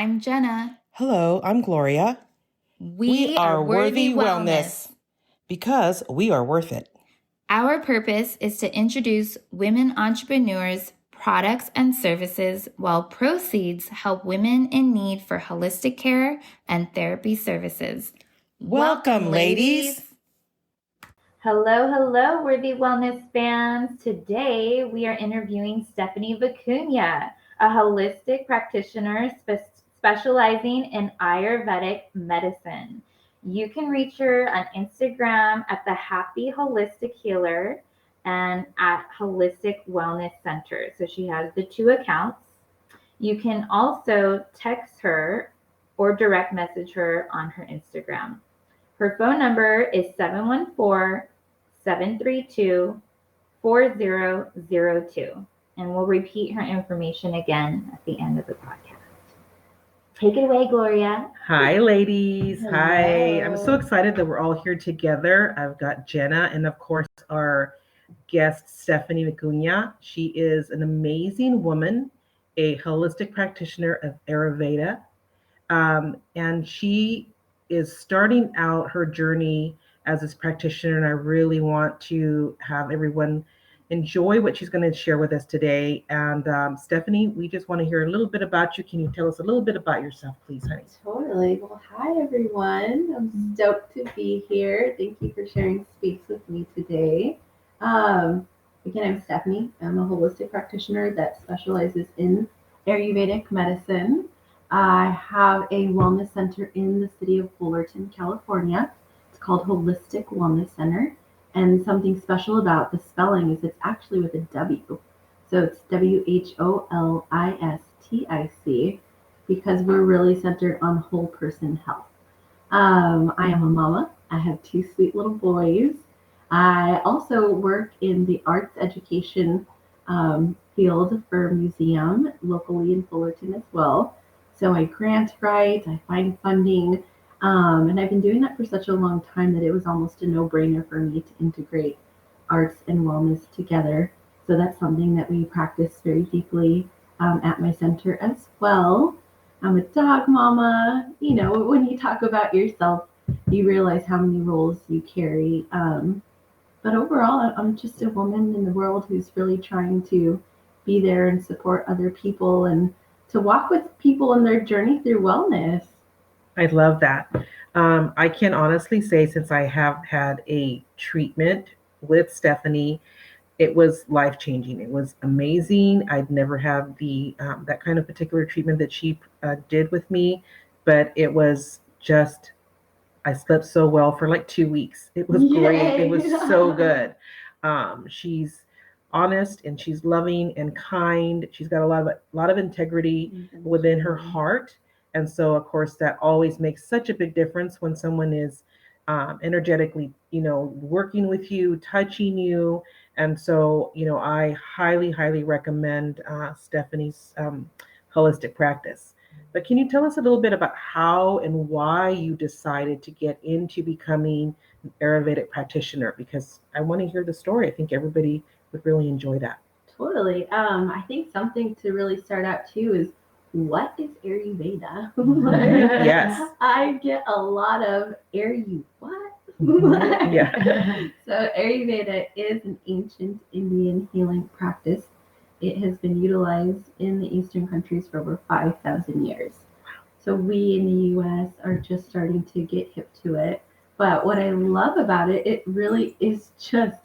I'm Jenna. Hello, I'm Gloria. We are Worthy Wellness because we are worth it. Our purpose is to introduce women entrepreneurs, products, and services while proceeds help women in need for holistic care and therapy services. Welcome, ladies. Hello, Worthy Wellness fans. Today we are interviewing Stephanie Vicuña, a holistic practitioner specializing in Ayurvedic medicine. You can reach her on Instagram at the Happy Holistic Healer and at Holistic Wellness Center. So she has the two accounts. You can also text her or direct message her on her Instagram. Her phone number is 714-732-4002. And we'll repeat her information again at the end of the podcast. Take it away, Gloria. Hi, ladies. Hello. Hi. I'm so excited that we're all here together. I've got Jenna and, of course, our guest, Stephanie Vicuña. She is an amazing woman, a holistic practitioner of Ayurveda. And she is starting out her journey as this practitioner, and I really want to have everyone enjoy what she's going to share with us today. And Stephanie, we just want to hear a little bit about you. Can you tell us a little bit about yourself, please, honey? Totally. Well, hi, everyone. I'm stoked to be here. Thank you for sharing space with me today. Again, I'm Stephanie. I'm a holistic practitioner that specializes in Ayurvedic medicine. I have a wellness center in the city of Fullerton, California. It's called Holistic Wellness Center. And something special about the spelling is it's actually with a W. So it's WHOLISTIC because we're really centered on whole person health. I am a mama. I have two sweet little boys. I also work in the arts education field for a museum locally in Fullerton as well. So I grant write, I find funding, and I've been doing that for such a long time that it was almost a no-brainer for me to integrate arts and wellness together. So that's something that we practice very deeply at my center as well. I'm a dog mama. You know, when you talk about yourself, you realize how many roles you carry. But overall, I'm just a woman in the world who's really trying to be there and support other people and to walk with people in their journey through wellness. I love that. I can honestly say, since I have had a treatment with Stephanie, it was life-changing. It was amazing. I'd never had the that kind of particular treatment that she did with me, but it was just, I slept so well for like 2 weeks. It was great. It was so good. She's honest and she's loving and kind. She's got a lot of integrity within her heart. And so, of course, that always makes such a big difference when someone is energetically, working with you, touching you. And so, I highly, highly recommend Stephanie's holistic practice. But can you tell us a little bit about how and why you decided to get into becoming an Ayurvedic practitioner? Because I want to hear the story. I think everybody would really enjoy that. Totally. I think something to really start out too is, what is Ayurveda? Yes. I get a lot of what? Yeah. So Ayurveda is an ancient Indian healing practice. It has been utilized in the Eastern countries for over 5,000 years. So we in the U.S. are just starting to get hip to it. But what I love about it, it really is just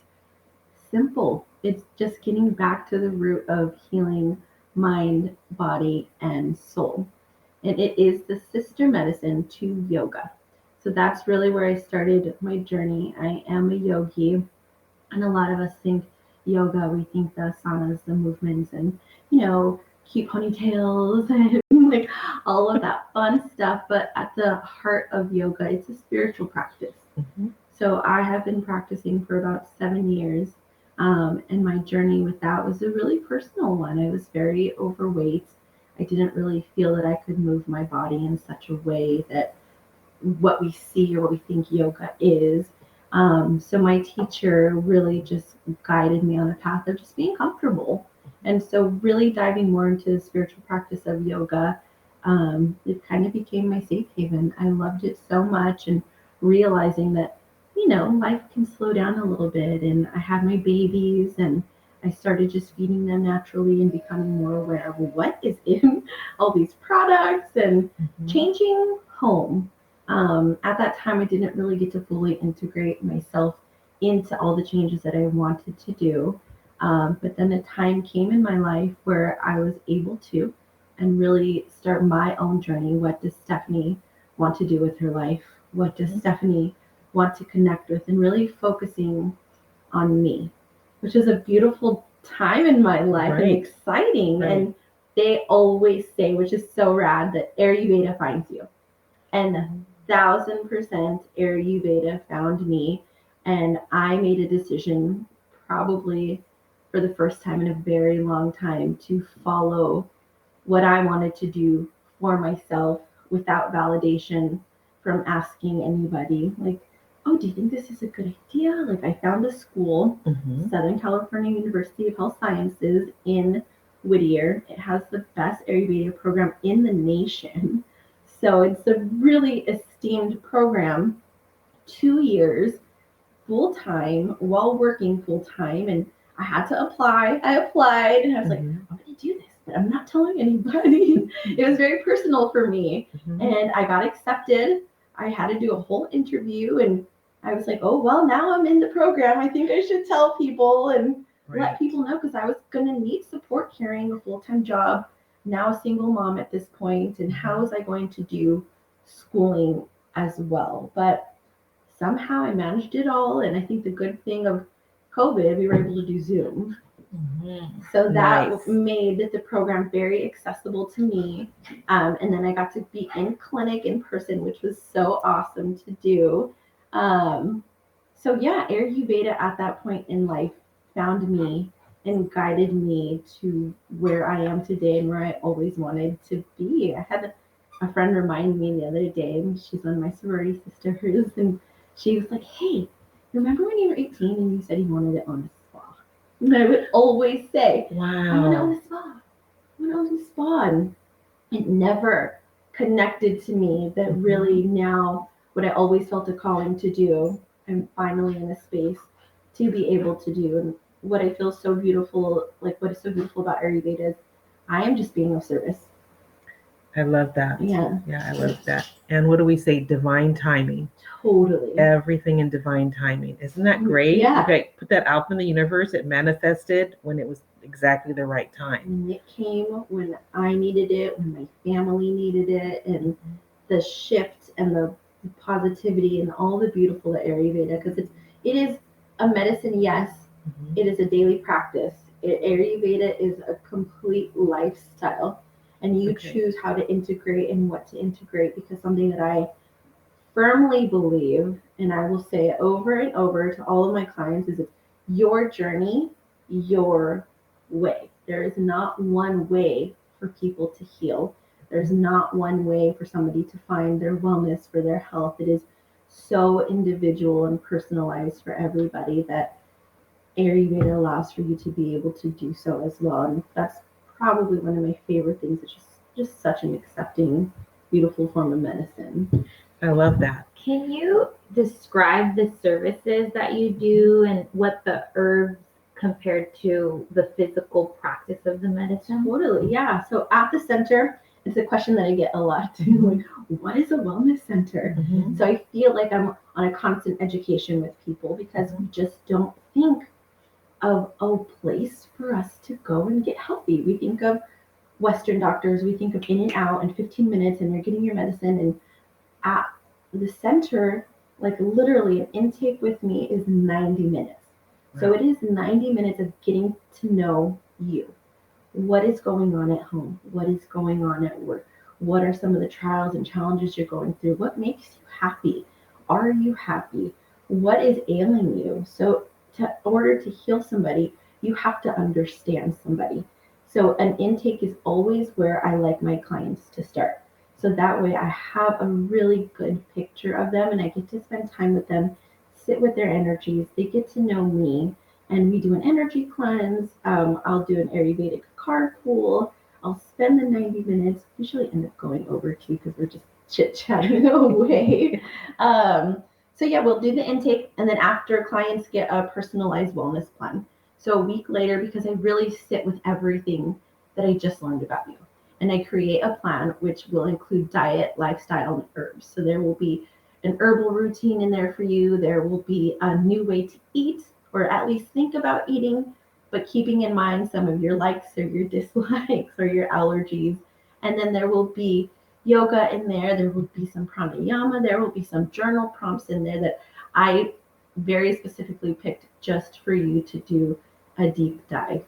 simple. It's just getting back to the root of healing mind, body, and soul. And it is the sister medicine to yoga. So that's really where I started my journey. I am a yogi, and a lot of us think yoga, we think the asanas, the movements, and cute ponytails and like all of that fun stuff. But at the heart of yoga, it's a spiritual practice. Mm-hmm. So I have been practicing for about 7 years. And my journey with that was a really personal one. I was very overweight. I didn't really feel that I could move my body in such a way that what we see or what we think yoga is. So my teacher really just guided me on a path of just being comfortable. And so really diving more into the spiritual practice of yoga It kind of became my safe haven. I loved it so much, and realizing that, life can slow down a little bit. And I had my babies, and I started just feeding them naturally and becoming more aware of what is in all these products and changing home. At that time, I didn't really get to fully integrate myself into all the changes that I wanted to do. But then a time came in my life where I was able to and really start my own journey. What does Stephanie want to do with her life? What does Stephanie want to connect with? And really focusing on me, which is a beautiful time in my life and Right. exciting. Right. And they always say, which is so rad, that Ayurveda finds you. And 1,000% Ayurveda found me. And I made a decision, probably for the first time in a very long time, to follow what I wanted to do for myself without validation from asking anybody. Like, oh, do you think this is a good idea? Like, I found a school, Southern California University of Health Sciences in Whittier. It has the best Ayurveda program in the nation. So it's a really esteemed program, 2 years full time while working full time. And I had to apply. I applied and I was like, I'm going to do this, but I'm not telling anybody. It was very personal for me. And I got accepted. I had to do a whole interview, and I was like, oh, well, now I'm in the program. I think I should tell people and let people know, because I was going to need support carrying a full time job, now a single mom at this point. And how was I going to do schooling as well? But somehow I managed it all. And I think the good thing of COVID, we were able to do Zoom. So that made the program very accessible to me. And then I got to be in clinic in person, which was so awesome to do. So yeah, Ayurveda at that point in life found me and guided me to where I am today and where I always wanted to be. I had a friend remind me the other day, and she's one of my sorority sisters, and she was like, hey, remember when you were 18 and you said you wanted to own a spa? And I would always say, I want to own a spa. I want to own a spa. And it never connected to me that really now what I always felt a calling to do, I'm finally in a space to be able to do. And what I feel so beautiful, like what is so beautiful about Ayurveda is I am just being of service. I love that. Yeah. Yeah, I love that. And what do we say? Divine timing. Totally. Everything in divine timing. Isn't that great? Yeah. Okay, put that out in the universe. It manifested when it was exactly the right time. And it came when I needed it, when my family needed it, and the shift and the positivity and all the beautiful at Ayurveda, because it is a medicine, yes. It is a daily practice. Ayurveda is a complete lifestyle, and you choose how to integrate and what to integrate, because something that I firmly believe, and I will say over and over to all of my clients, is it's your journey, your way. There is not one way for people to heal. There's not one way for somebody to find their wellness, for their health. It is so individual and personalized for everybody that Ayurveda allows for you to be able to do so as well. And that's probably one of my favorite things. It's just such an accepting, beautiful form of medicine. I love that. Can you describe the services that you do and what the herbs compared to the physical practice of the medicine? Totally, yeah. So at the center, it's a question that I get a lot too. Like, what is a wellness center? So I feel like I'm on a constant education with people, because we just don't think of a place for us to go and get healthy. We think of Western doctors, we think of in and out in 15 minutes and you're getting your medicine. And at the center, like literally an intake with me is 90 minutes. So it is 90 minutes of getting to know you. What is going on at home? What is going on at work? What are some of the trials and challenges you're going through? What makes you happy? Are you happy? What is ailing you? So in order to heal somebody, you have to understand somebody. So an intake is always where I like my clients to start. So that way I have a really good picture of them, and I get to spend time with them, sit with their energies. They get to know me, and we do an energy cleanse. I'll do an Ayurvedic card pool. I'll spend the 90 minutes, usually end up going over too because we're just chit-chatting away. So yeah, we'll do the intake, and then after, clients get a personalized wellness plan. So a week later, because I really sit with everything that I just learned about you, and I create a plan which will include diet, lifestyle, and herbs. So there will be an herbal routine in there for you. There will be a new way to eat, or at least think about eating, but keeping in mind some of your likes or your dislikes or your allergies. And then there will be yoga in there. There will be some pranayama. There will be some journal prompts in there that I very specifically picked just for you to do a deep dive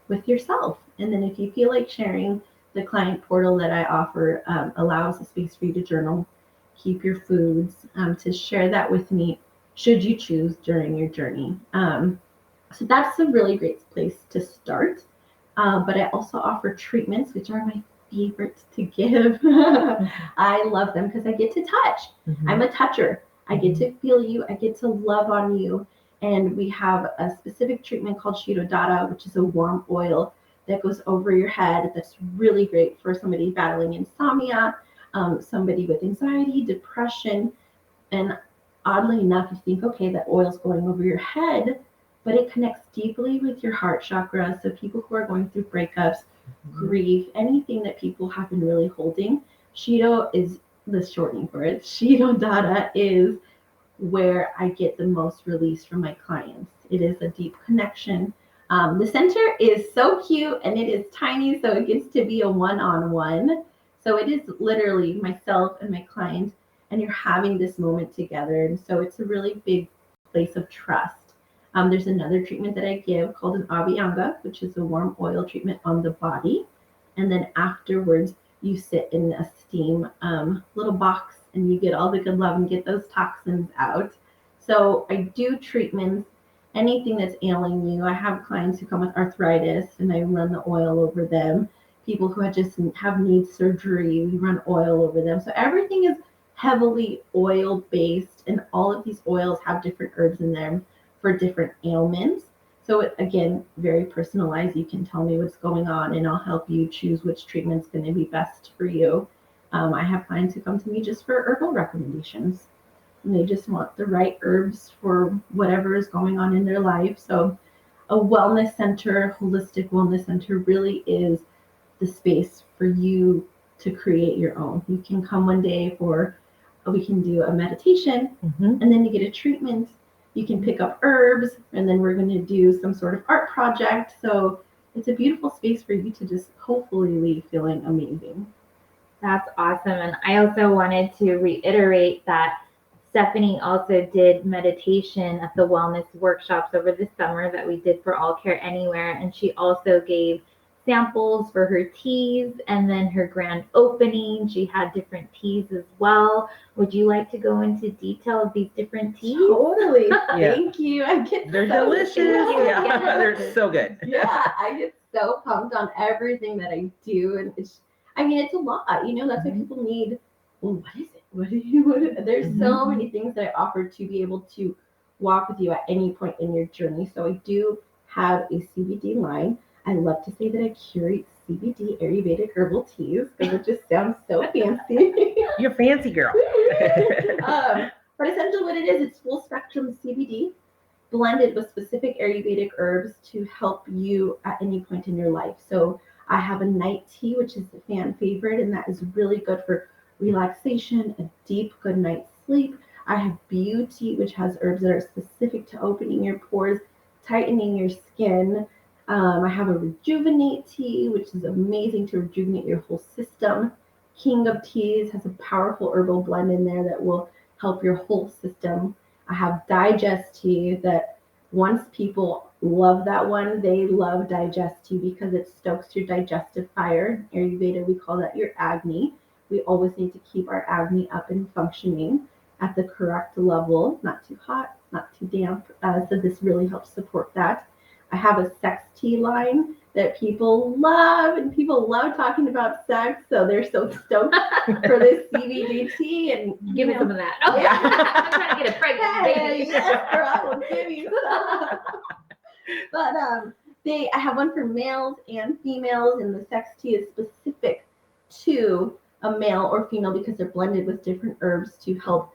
with yourself. And then if you feel like sharing, the client portal that I offer allows a space for you to journal, keep your foods, to share that with me should you choose during your journey. So that's a really great place to start. But I also offer treatments, which are my favorite to give. I love them because I get to touch. Mhm. I'm a toucher. I get to feel you. I get to love on you. And we have a specific treatment called Shirodara, which is a warm oil that goes over your head. That's really great for somebody battling insomnia, somebody with anxiety, depression. And oddly enough, you think, okay, that oil's going over your head, but it connects deeply with your heart chakra. So people who are going through breakups, grief, anything that people have been really holding, Shido is the shortening for it. Shido Dada is where I get the most release from my clients. It is a deep connection. The center is so cute and it is tiny, so it gets to be a one-on-one. So it is literally myself and my client, and you're having this moment together. And so it's a really big place of trust. There's another treatment that I give called an Abhyanga, which is a warm oil treatment on the body. And then afterwards, you sit in a steam little box and you get all the good love and get those toxins out. So I do treatments, anything that's ailing you. I have clients who come with arthritis and I run the oil over them. People who just have need surgery, we run oil over them. So everything is heavily oil based, and all of these oils have different herbs in them for different ailments. So it, again, very personalized. You can tell me what's going on and I'll help you choose which treatment's going to be best for you. I have clients who come to me just for herbal recommendations, and they just want the right herbs for whatever is going on in their life. So a wellness center, holistic wellness center, really is the space for you to create your own. You can come one day for, we can do a meditation, Mhm. and then you get a treatment. You can pick up herbs, and then we're going to do some sort of art project. So it's a beautiful space for you to just hopefully leave feeling amazing. That's awesome. And I also wanted to reiterate that Stephanie also did meditation at the wellness workshops over the summer that we did for All Care Anywhere. And she also gave samples for her teas, and then her grand opening, she had different teas as well. Would you like to go into detail of these different teas? Totally. Yeah. Thank you. I get They're so delicious. Yeah. Yeah, they're so good. Yeah, I get so pumped on everything that I do, and it's, I mean, it's a lot. That's why Mhm. people need. Well, what is it? There's so many things that I offer to be able to walk with you at any point in your journey. So I do have a CBD line. I love to say that I curate CBD Ayurvedic herbal teas because it just sounds so fancy. You're fancy, girl. But essentially what it is, it's full spectrum CBD blended with specific Ayurvedic herbs to help you at any point in your life. So I have a night tea, which is a fan favorite, and that is really good for relaxation, a deep, good night's sleep. I have beauty, which has herbs that are specific to opening your pores, tightening your skin. I have a rejuvenate tea, which is amazing to rejuvenate your whole system. King of Teas has a powerful herbal blend in there that will help your whole system. I have digest tea that once people love that one, they love digest tea because it stokes your digestive fire. In Ayurveda, we call that your Agni. We always need to keep our Agni up and functioning at the correct level, not too hot, not too damp. So this really helps support that. I have a sex tea line that people love, and people love talking about sex, so they're so stoked for this CBD tea. And Give me some of that. Oh, Yeah. I'm trying to get a pregnant Hey, baby. yes, girl, I will give you some. But I have one for males and females, and the sex tea is specific to a male or female because they're blended with different herbs to help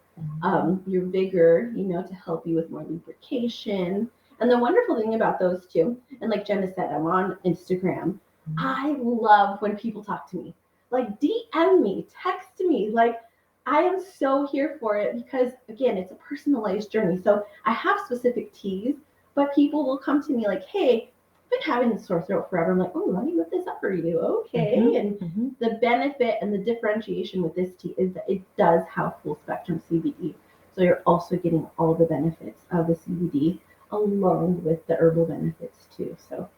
your vigor, to help you with more lubrication. And the wonderful thing about those two, and like Jenna said, I'm on Instagram. I love when people talk to me, like DM me, text me, like I am so here for it because again, it's a personalized journey. So I have specific teas, but people will come to me like, hey, I've been having this sore throat forever. I'm like, oh, let me whip this up for you. Okay. And the benefit and the differentiation with this tea is that it does have full spectrum CBD. So you're also getting all the benefits of the CBD along with the herbal benefits too. So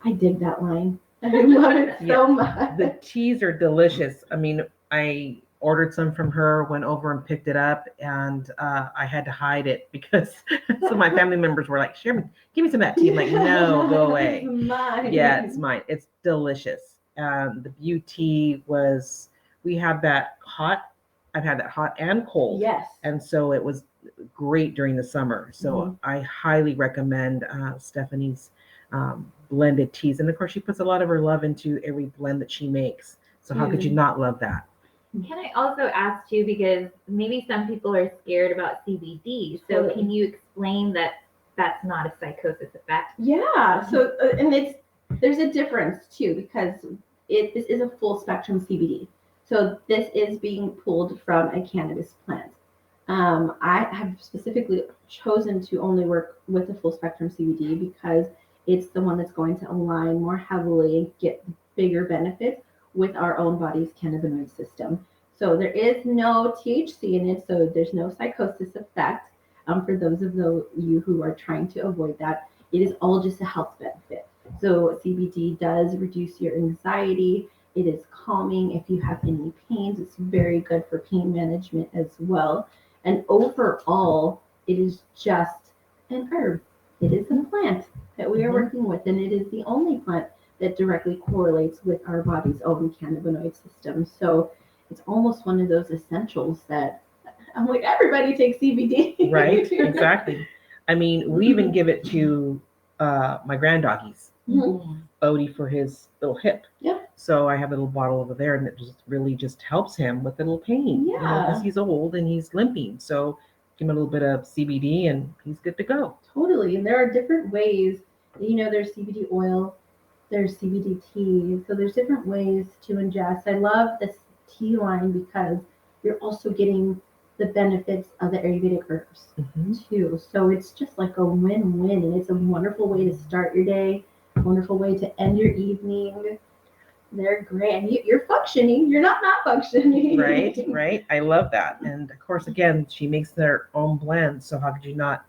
I dig that line. I love it so much. The teas are delicious. I mean, I ordered some from her, went over and picked it up, and I had to hide it because some of my family members were like, "Sure, give me some of that tea." I'm like, "No, go away." It's mine. Yeah, it's mine. It's delicious. The beauty was we had that hot. I've had that hot and cold. Yes. And so it was great during the summer. So I highly recommend Stephanie's blended teas. And of course, she puts a lot of her love into every blend that she makes. So how could you not love that? Can I also ask too, because maybe some people are scared about CBD. So can you explain that that's not a psychosis effect? Yeah. So and there's a difference too because this is a full spectrum CBD. So this is being pulled from a cannabis plant. I have specifically chosen to only work with the full spectrum CBD because it's the one that's going to align more heavily and get bigger benefits with our own body's cannabinoid system. So there is no THC in it, so there's no psychosis effect. For those of you who are trying to avoid that, it is all just a health benefit. So CBD does reduce your anxiety. It is calming if you have any pains. It's very good for pain management as well. And overall, it is just an herb. It is a plant that we are working with, and it is the only plant that directly correlates with our body's own cannabinoid system. So it's almost one of those essentials that I'm like, everybody takes CBD. Right, exactly. I mean, we even give it to my granddoggies. Odie for his little hip. Yeah. So I have a little bottle over there, and it just helps him with a little pain. Yeah. Because he's old and he's limping. So give him a little bit of CBD, and he's good to go. Totally. And there are different ways. There's CBD oil, there's CBD tea. So there's different ways to ingest. I love this tea line because you're also getting the benefits of the Ayurvedic herbs too. So it's just like a win-win, and it's a wonderful way to start your day, a wonderful way to end your evening. They're great. And you're functioning. You're not functioning. Right. I love that. And of course, again, she makes their own blend. So how could you not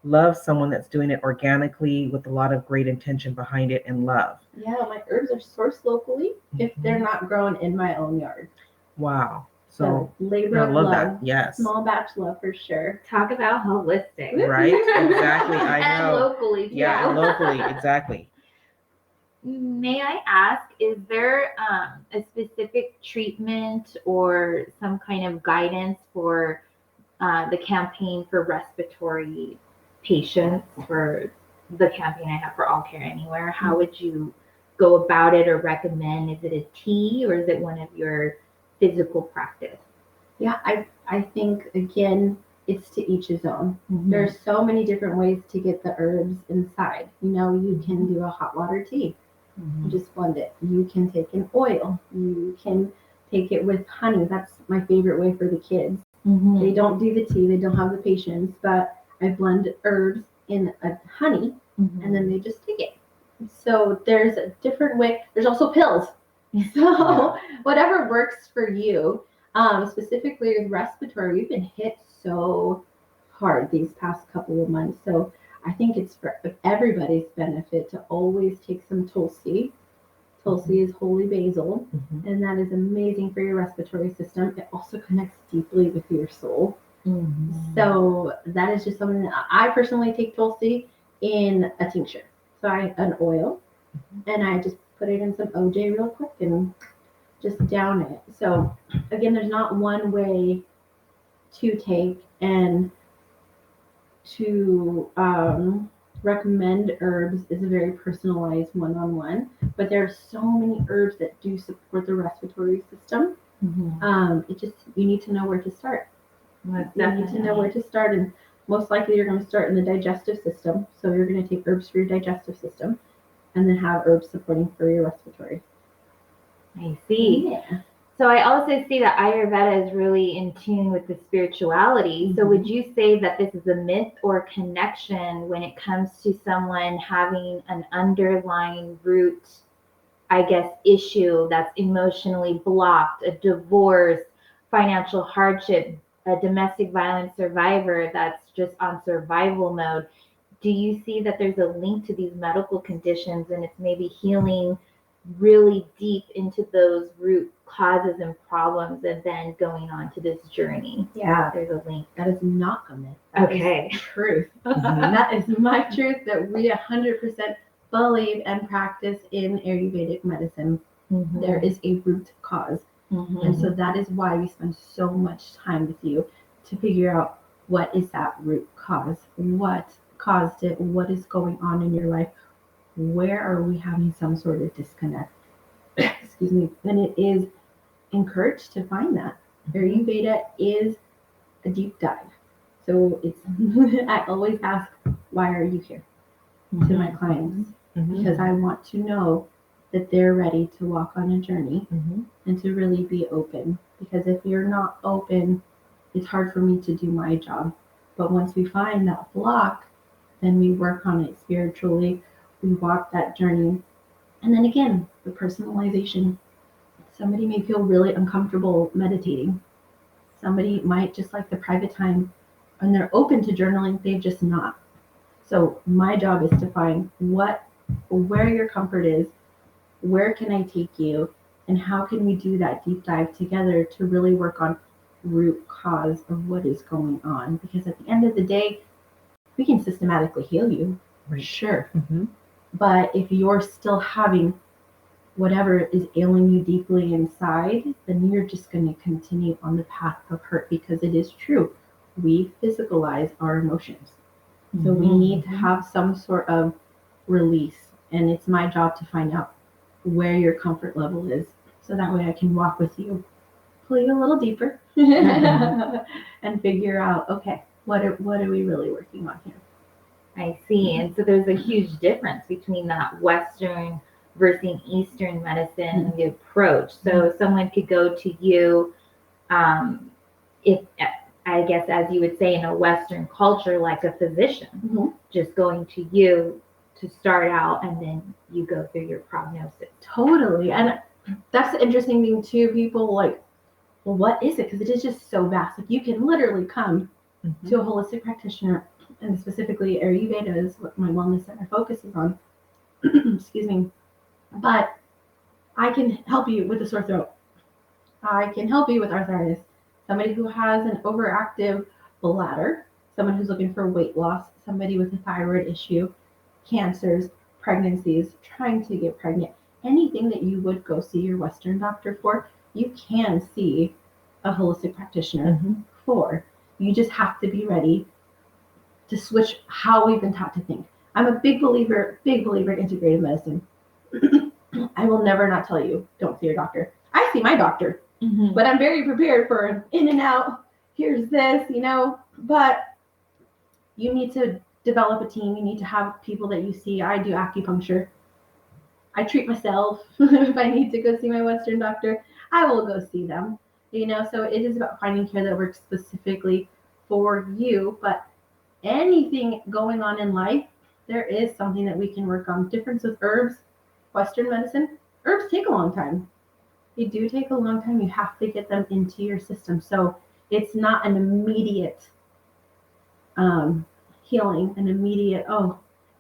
love someone that's doing it organically with a lot of great intention behind it and love? Yeah, my herbs are sourced locally if they're not grown in my own yard. Wow. So labor I of love love. That. Yes. Small batch love for sure. Talk about holistic. Right. Exactly. I know. And locally too. Yeah, locally. Exactly. May I ask, is there a specific treatment or some kind of guidance for the campaign for respiratory patients, for the campaign I have for All Care Anywhere? How would you go about it or recommend? Is it a tea or is it one of your physical practice? Yeah, I think, again, it's to each his own. There are so many different ways to get the herbs inside. You can do a hot water tea. You just blend it. You can take an oil. You can take it with honey. That's my favorite way for the kids. They don't do the tea. They don't have the patience, but I blend herbs in a honey, and then they just take it. So there's a different way. There's also pills. So whatever works for you. Specifically with respiratory, we've been hit so hard these past couple of months. So I think it's for everybody's benefit to always take some Tulsi. Tulsi is holy basil, and that is amazing for your respiratory system. It also connects deeply with your soul. So that is just something that I personally take Tulsi in a tincture. So an oil, and I just put it in some OJ real quick and just down it. So again, there's not one way to take and to recommend herbs is a very personalized one-on-one, but there are so many herbs that do support the respiratory system. It just, you need to know where to start. You need to know where to start, and most likely you're going to start in the digestive system. So you're going to take herbs for your digestive system, and then have herbs supporting for your respiratory. I see. Yeah. So I also see that Ayurveda is really in tune with the spirituality. So would you say that this is a myth or connection when it comes to someone having an underlying root, I guess, issue that's emotionally blocked, a divorce, financial hardship, a domestic violence survivor that's just on survival mode? Do you see that there's a link to these medical conditions and it's maybe healing really deep into those root causes and problems and then going on to this journey? Yeah, There's a link. that is not a myth. That Okay. is truth. That is my truth that we 100% believe and practice in Ayurvedic medicine. There is a root cause. And so that is why we spend so much time with you to figure out what is that root cause, what caused it, what is going on in your life, where are we having some sort of disconnect. Excuse me. And it is encouraged to find that. Ayurveda is a deep dive. So it's I always ask, why are you here, to my clients? Because I want to know that they're ready to walk on a journey and to really be open. Because if you're not open, it's hard for me to do my job. But once we find that block, then we work on it spiritually. We walk that journey. And then again, the personalization. Somebody may feel really uncomfortable meditating. Somebody might just like the private time, and they're open to journaling, they've just not. So my job is to find where your comfort is, where can I take you, and how can we do that deep dive together to really work on root cause of what is going on. Because at the end of the day, we can systematically heal you, sure. But if you're still having whatever is ailing you deeply inside, then you're just going to continue on the path of hurt, because it is true. We physicalize our emotions. So we need to have some sort of release. And it's my job to find out where your comfort level is. So that way I can walk with you, pull you a little deeper, and figure out, okay, what are we really working on here? I see. And so there's a huge difference between that Western versus Eastern medicine and the approach. So someone could go to you, if I guess, as you would say in a Western culture, like a physician, just going to you to start out, and then you go through your prognosis. Totally. And that's the interesting thing too. People like, well, what is it? Because it is just so vast. Like, you can literally come to a holistic practitioner, and specifically Ayurveda is what my wellness center focuses on. Excuse me. But I can help you with a sore throat. I can help you with arthritis. Somebody who has an overactive bladder, someone who's looking for weight loss, somebody with a thyroid issue, cancers, pregnancies, trying to get pregnant, anything that you would go see your Western doctor for, you can see a holistic practitioner for. You just have to be ready to switch how we've been taught to think. I'm a big believer in integrative medicine. I will never not tell you, don't see your doctor. I see my doctor, but I'm very prepared for an in and out. Here's this, but you need to develop a team. You need to have people that you see. I do acupuncture. I treat myself. If I need to go see my Western doctor, I will go see them. So it is about finding care that works specifically for you. But anything going on in life, there is something that we can work on. Difference with herbs, Western medicine, herbs take a long time. They do take a long time. You have to get them into your system. So it's not an immediate healing, an immediate,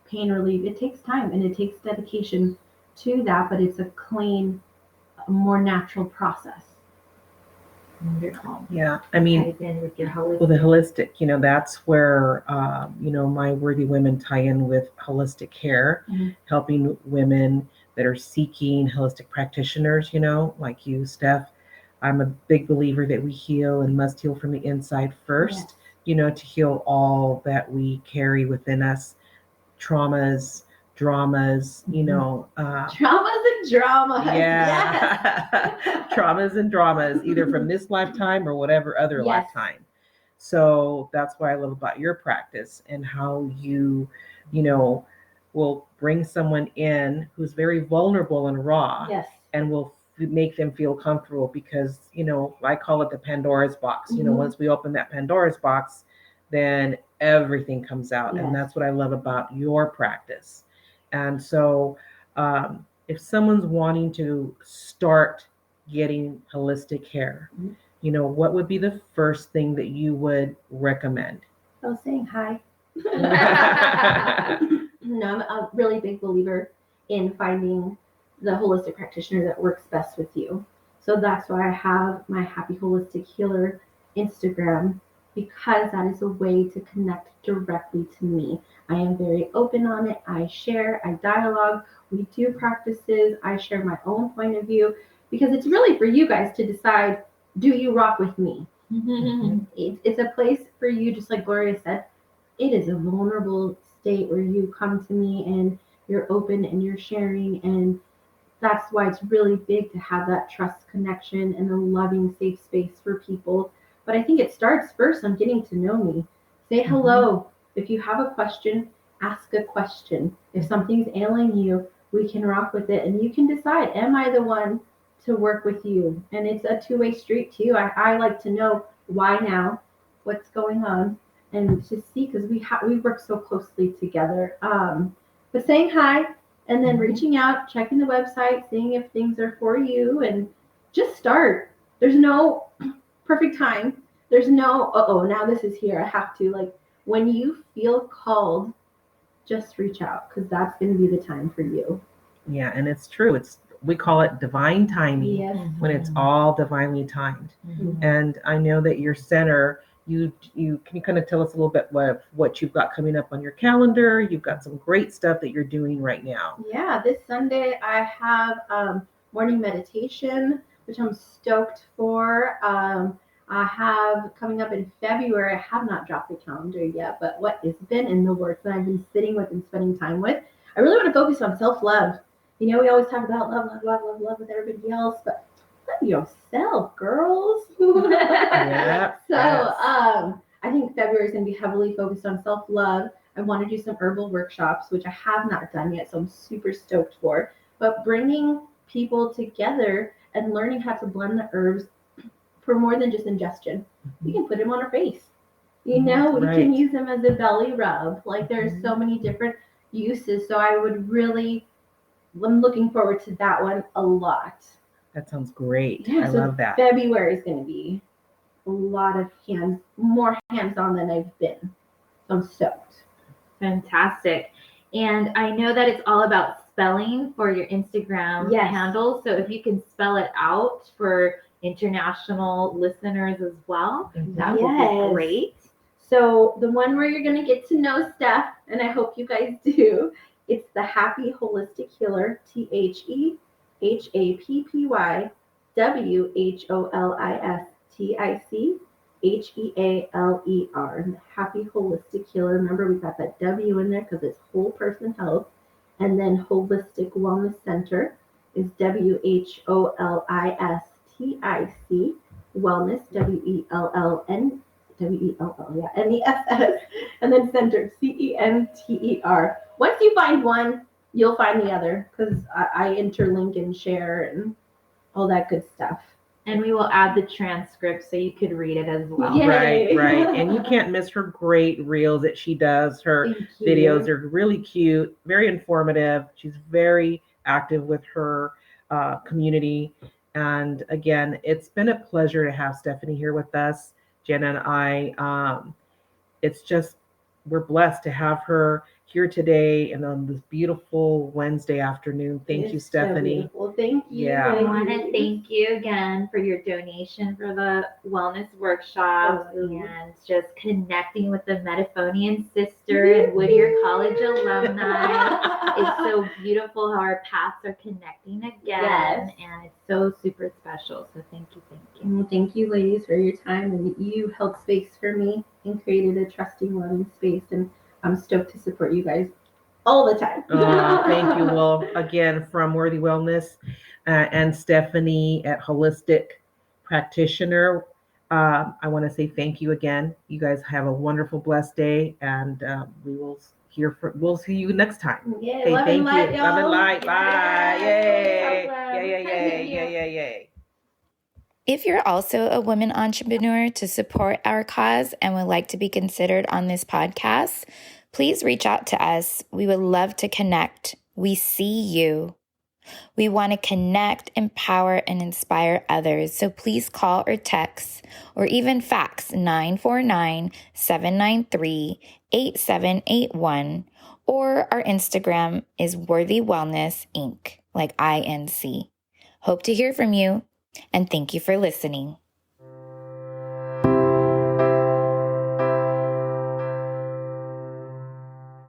pain relief. It takes time and it takes dedication to that, but it's a clean, more natural process. Wonderful. Yeah, I mean, Ties in with your holistic. with the holistic, that's where, my worthy women tie in with holistic care, helping women that are seeking holistic practitioners, like you, Steph. I'm a big believer that we heal and must heal from the inside first, to heal all that we carry within us, traumas, dramas, Traumas and drama. yeah, traumas and dramas, either from this lifetime or whatever other Yes. lifetime. So that's what I love about your practice and how you know, will bring someone in who's very vulnerable and raw Yes. and will make them feel comfortable because, I call it the Pandora's box. Mhm. Once we open that Pandora's box, then everything comes out. Yes. And that's what I love about your practice. And so, if someone's wanting to start getting holistic hair, Mhm. What would be the first thing that you would recommend? So saying hi. No, I'm a really big believer in finding the holistic practitioner that works best with you. So that's why I have my Happy Holistic Healer Instagram, because that is a way to connect directly to me. I am very open on it. I share, I dialogue, we do practices, I share my own point of view, because it's really for you guys to decide, do you rock with me? It's a place for you, just like Gloria said, it is a vulnerable state where you come to me and you're open and you're sharing, and that's why it's really big to have that trust connection and a loving safe space for people. But I think it starts first on getting to know me. Say hello. If you have a question, ask a question. If something's ailing you, we can rock with it and you can decide, am I the one to work with you? And it's a two-way street too. I like to know why now, what's going on, and to see, because we work so closely together. But saying hi and then reaching out, checking the website, seeing if things are for you, and just start. There's no perfect time. There's no, now this is here, I have to. Like, when you feel called, just reach out, because that's going to be the time for you. Yeah, and it's true. We call it divine timing. Yes. When it's all divinely timed. Mhm. And I know that your center, you can you kind of tell us a little bit what you've got coming up on your calendar. You've got some great stuff that you're doing right now. Yeah, this Sunday I have morning meditation, which I'm stoked for. I have coming up in February, I have not dropped the calendar yet, but what has been in the works that I've been sitting with and spending time with, I really want to focus on self-love. We always talk about love with everybody else, but love yourself, girls. Yeah. So Yes. I think February is going to be heavily focused on self-love. I want to do some herbal workshops, which I have not done yet, so I'm super stoked for. But bringing people together and learning how to blend the herbs for more than just ingestion. We can put them on our face. We can Right. use them as a belly rub. Like, there's so many different uses. So I'm looking forward to that one a lot. That sounds great. Yeah, I so love that. February is going to be a lot of more hands-on than I've been. So I'm stoked. Fantastic. And I know that it's all about spelling for your Instagram Yes. handle. So if you can spell it out for international listeners as well, that would Yes. be great. So the one where you're going to get to know Steph, and I hope you guys do, it's the Happy Holistic Healer, THEHAPPYWHOLISTICHEALER. Happy Holistic Healer. Remember, we got that W in there because it's whole person health. And then Holistic Wellness Center is WHOLISTIC Wellness, WELLNESS, and then Center, CENTER. Once you find one, you'll find the other, because I interlink and share and all that good stuff. And we will add the transcript so you could read it as well. Yay. Right. And you can't miss her great reels that she does. Her Thank you. videos are really cute, very informative. She's very active with her community. And again, it's been a pleasure to have Stephanie here with us. Jenna and I, it's just, we're blessed to have her here today and on this beautiful Wednesday afternoon. Thank you, It's so Stephanie. beautiful. Thank you. Yeah. I want to thank you again for your donation for the wellness workshop and just connecting with the Metaphonian sister and Whittier College alumni. It's so beautiful how our paths are connecting again, Yes. and it's so super special. So thank you, thank you. Well, thank you, ladies, for your time, and you held space for me and created a trusting, loving space, and I'm stoked to support you guys all the time. Thank you. Well, again, from Worthy Wellness and Stephanie at Holistic Practitioner, I want to say thank you again. You guys have a wonderful, blessed day, and we'll see you next time. Yeah, Okay, love thank and light, you. y'all. Love and light. Bye. Yay. Self-love. Yay. If you're also a women entrepreneur to support our cause and would like to be considered on this podcast, please reach out to us. We would love to connect. We see you. We want to connect, empower, and inspire others. So please call or text or even fax 949-793-8781. Or our Instagram is Worthy Wellness Inc., like INC. Hope to hear from you, and thank you for listening.